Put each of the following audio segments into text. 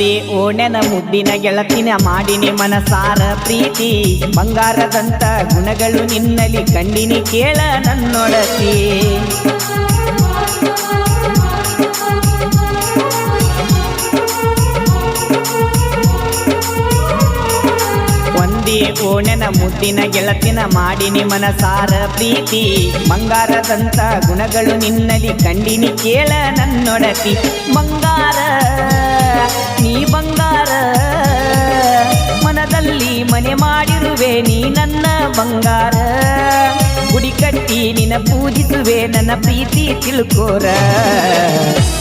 ಒಂದೇ ಓಣೆನ ಮುದ್ದಿನ ಗೆಳತಿನ ಮಾಡಿನಿ ಮನಸಾರ ಪ್ರೀತಿ ಬಂಗಾರದಂತ ಗುಣಗಳು ನಿನ್ನಲ್ಲಿ ಕಂಡಿನಿ ಕೇಳ ನನ್ನೊಡತಿ ಒಂದೇ ಓಣೆನ ಮುದ್ದಿನ ಗೆಳತಿನ ಮಾಡಿನಿ ಮನಸಾರ ಪ್ರೀತಿ ಬಂಗಾರದಂತ ಗುಣಗಳು ನಿನ್ನಲ್ಲಿ ಕಂಡಿನಿ ಕೇಳ ನನ್ನೊಡತಿ ಬಂಗಾರ ನೀ ಬಂಗಾರ ಮನದಲ್ಲಿ ಮನೆ ಮಾಡಿರುವೆ ನೀ ನನ್ನ ಬಂಗಾರ ಗುಡಿ ಕಟ್ಟಿ ನಿನ್ನ ಪೂಜಿಸುವೆ ನನ್ನ ಪ್ರೀತಿ ತಿಳ್ಕೋರ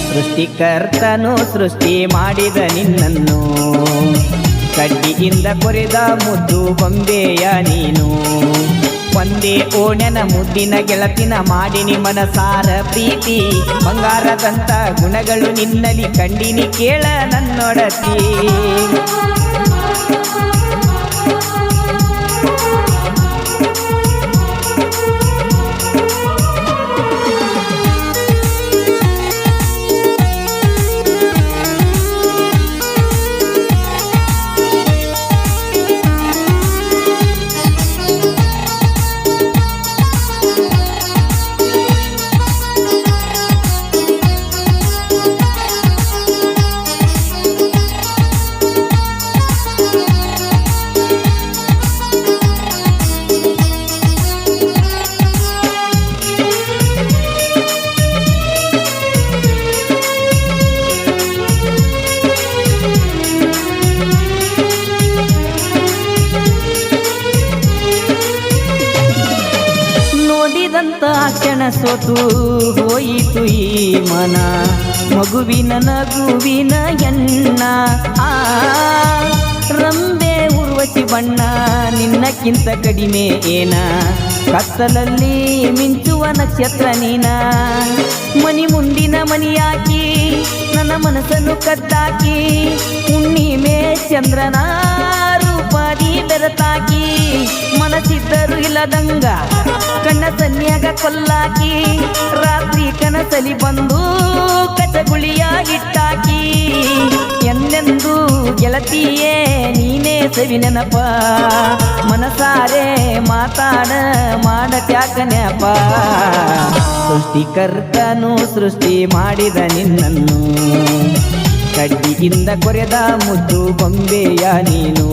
ಸೃಷ್ಟಿಕರ್ತನು ಸೃಷ್ಟಿ ಮಾಡಿದ ನಿನ್ನನ್ನು ಕಡ್ಡಿಯಿಂದ ಕೊರೆದ ಮುದ್ದು ಬೊಂಬೆಯ ನೀನು ಒಂದೇ ಓಣೆನ ಮುದ್ದಿನ ಗೆಳತಿನ ಮಾಡಿನಿ ಮನಸಾರ ಪ್ರೀತಿ ಬಂಗಾರದಂತ ಗುಣಗಳು ನಿನ್ನಲ್ಲಿ ಕಂಡಿನಿ ಕೇಳ ನನ್ನೊಡತಿ ಕ್ಷಣ ಸೋತು ಹೋಯಿತು ಈ ಮನ ಮಗುವಿನ ನಗುವಿನ ಎನ್ನ ರಂಬೆ ಉರ್ವಶಿ ಬಣ್ಣ ನಿನ್ನಕ್ಕಿಂತ ಕಡಿಮೆ ಏನ ಕತ್ತಲಲ್ಲಿ ಮಿಂಚುವ ನಕ್ಷತ್ರ ನೀನ ಮನಿ ಮುಂದಿನ ಮನಿಯಾಕಿ ನನ್ನ ಮನಸ್ಸನ್ನು ಕದ್ದಾಕಿ ಹುಣ್ಣಿಮೆ ಚಂದ್ರನ ರೂಪಾದಿ ಬೆರತಾಕಿ ಮನಸ್ಸಿದ್ದರು ಇಲ್ಲದಂಗ ಕಣ್ಣ ಸನ್ಯಾಗ ಕೊಲ್ಲಾಕಿ ರಾತ್ರಿ ಕನಸಲಿ ಬಂದು ಕಚಗುಳಿಯಾಗಿಟ್ಟಾಕಿ ಎಂದೆಂದು ಗೆಳತಿಯೇ ನೀನೇ ಸವಿ ನೆನಪ ಮನಸಾರೆ ಮಾತಾಡ ಮಾಡತ್ಯಾಕ ನೆಪ ಸೃಷ್ಟಿಕರ್ತನು ಸೃಷ್ಟಿ ಮಾಡಿದ ನಿನ್ನನ್ನು ಕಡ್ಡಿಯಿಂದ ಕೊರೆದ ಮುದ್ದು ಬೊಂಬೆಯ ನೀನು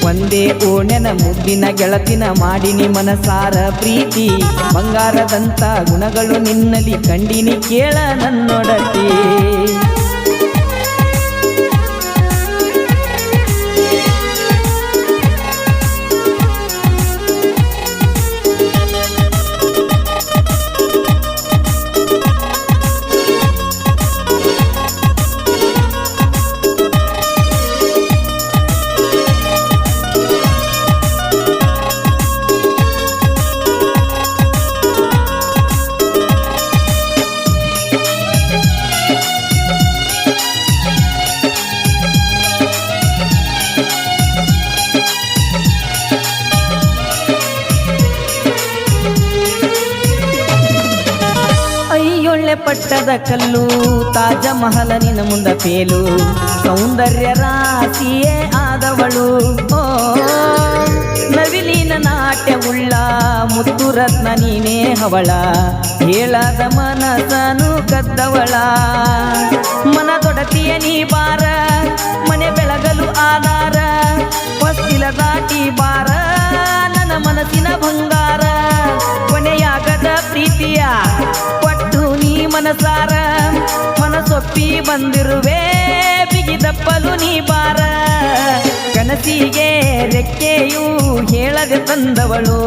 ಒಂದೇ ಓಣೆನ ಮುದ್ದಿನ ಗೆಳತಿನ ಮಾಡಿನಿ ಮನಸಾರ ಪ್ರೀತಿ ಬಂಗಾರದಂತ ಗುಣಗಳು ನಿನ್ನಲ್ಲಿ ಕಂಡಿನಿ ಕೇಳ ನನ್ನೊಡತಿ ಪಟ್ಟದ ಕಲ್ಲು ತಾಜ ಮಹಲ ನಿನ್ನ ಮುಂದ ಪೇಲು ಸೌಂದರ್ಯ ರಾಶಿಯೇ ಆದವಳು ನವಿಲಿನ ನಾಟ್ಯವುಳ್ಳ ಮುತ್ತು ರತ್ನ ನೀನೇ ಹವಳ ಹೇಳದ ಮನಸನು ಕದ್ದವಳ ಮನದೊಡತಿಯ ನೀ ಬಾರ ಮನೆ ಬೆಳಗಲು ಆಧಾರ ಹೊಸ್ತಿಲ ದಾಟಿ ಬಾರ ನನ್ನ ಮನಸ್ಸಿನ ಬಂಗಾರ ಕೊನೆಯಾಗದ ಪ್ರೀತಿಯ ಕೊಟ್ಟು ನೀ ಮನಸಾರ ಮನಸೊಪ್ಪಿ ಬಂದಿರುವೆ ಬಿಗಿದಪ್ಪಲು ನೀ ಬಾರ ಕನಸಿಗೆ ರೆಕ್ಕೆಯೂ ಹೇಳದೆ ತಂದವಳು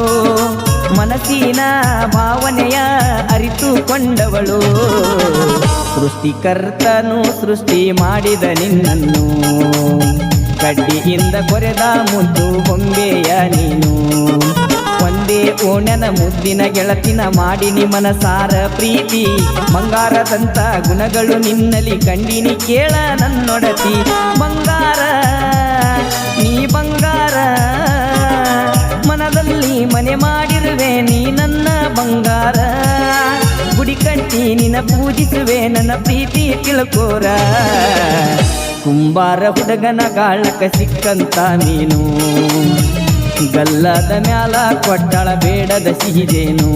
ಮನಸ್ಸಿನ ಭಾವನೆಯ ಅರಿತುಕೊಂಡವಳು ಸೃಷ್ಟಿಕರ್ತನು ಸೃಷ್ಟಿ ಮಾಡಿದ ನಿನ್ನನ್ನು ಕಡ್ಡಿಯಿಂದ ಕೊರೆದ ಮುದ್ದು ಬೊಂಬೆಯ ನೀನು ಒಂದೇ ಓಣೆನ ಮುದ್ದಿನ ಗೆಳತಿನ ಮಾಡಿನಿ ಮನಸಾರ ಪ್ರೀತಿ ಬಂಗಾರದಂತ ಗುಣಗಳು ನಿನ್ನಲ್ಲಿ ಕಂಡಿನಿ ಕೇಳ ನನ್ನೊಡತಿ ಬಂಗಾರ ನೀ ಬಂಗಾರ ಮನದಲ್ಲಿ ಮನೆ ಮಾಡಿರುವೆ ನೀ ನನ್ನ ಬಂಗಾರ ಗುಡಿ ಕಟ್ಟಿ ಕಟ್ಟಿ ನಿನ್ನ ಪೂಜಿಸುವೆ ನನ್ನ ಪ್ರೀತಿ ತಿಳ್ಕೋರ ಕುಂಬಾರ ಹುಡುಗನ ಗಾಳಕ ಸಿಕ್ಕಂತ ನೀನು ಗಲ್ಲದ ಮ್ಯಾಲ ಕೊಟ್ಟಳ ಬೇಡದ ಸಿಹಿದೇನು